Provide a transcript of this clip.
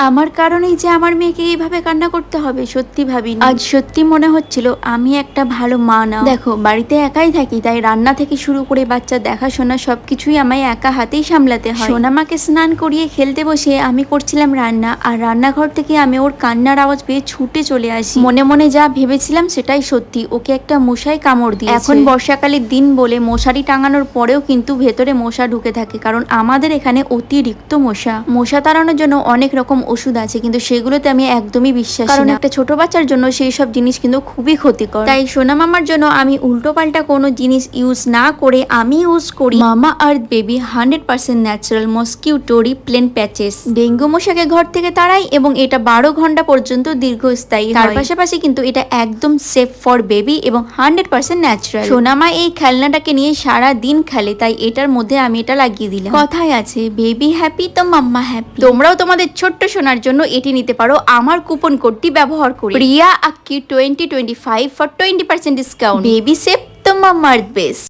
আমার কারণেই যে আমার মেয়েকে এইভাবে কান্না করতে হবে সত্যি ভাবিনি। আজ সত্যি মনে হচ্ছিল আমি একটা ভালো মা না। দেখো বাড়িতে একাই থাকি, তাই রান্না থেকে শুরু করে বাচ্চা দেখাশোনা সবকিছুই আমায় একা হাতেই সামলাতে হয়। সোনামাকে স্নান করিয়ে খেলতে বসে আমি করছিলাম রান্না, আর রান্নাঘর থেকে আমি ওর কান্নার আওয়াজ পেয়ে ছুটে চলে আসি। মনে মনে যা ভেবেছিলাম সেটাই সত্যি, ওকে একটা মশাই কামড় দিয়েছে। এখন বর্ষাকালের দিন বলে মশারি টাঙানোর পরেও কিন্তু ভেতরে মশা ঢুকে থাকে, কারণ আমাদের এখানে অতিরিক্ত মশা তাড়ানোর জন্য অনেক রকম ওষুধ আছে, কিন্তু সেগুলোতে আমি একদমই বিশ্বাস করি না, কারণ একটা ছোট বাচ্চার জন্য সেই সব জিনিস কিন্তু খুবই ক্ষতিকর। তাই সোনা মামার জন্য আমি উল্টো পাল্টা কোনো জিনিস ইউজ না করে আমি ইউজ করি Mama Earth baby 100% natural mosquito repellent patches. Dengue মশাকে ঘর থেকে তাড়াই এবং এটা 12 ঘন্টা পর্যন্ত দীর্ঘস্থায়ী। তার পাশাপাশি কিন্তু এটা একদম সেফ ফর বেবি এবং 100% ন্যাচারাল। সোনামা এই খেলনাটাকে নিয়ে সারা দিন খেলে, তাই এটার মধ্যে আমি এটা লাগিয়ে দিলাম। কথায় আছে বেবি হ্যাপি তো মাম্মা হ্যাপি। তোমরাও তোমাদের ছোট্ট সোনার জন্য এটি নিতে পারো আমার কুপন কোডটি ব্যবহার করে, Priya Akki 2025 for 20% discount. Baby safe তো মাম্মা আর্থ বেস্ট।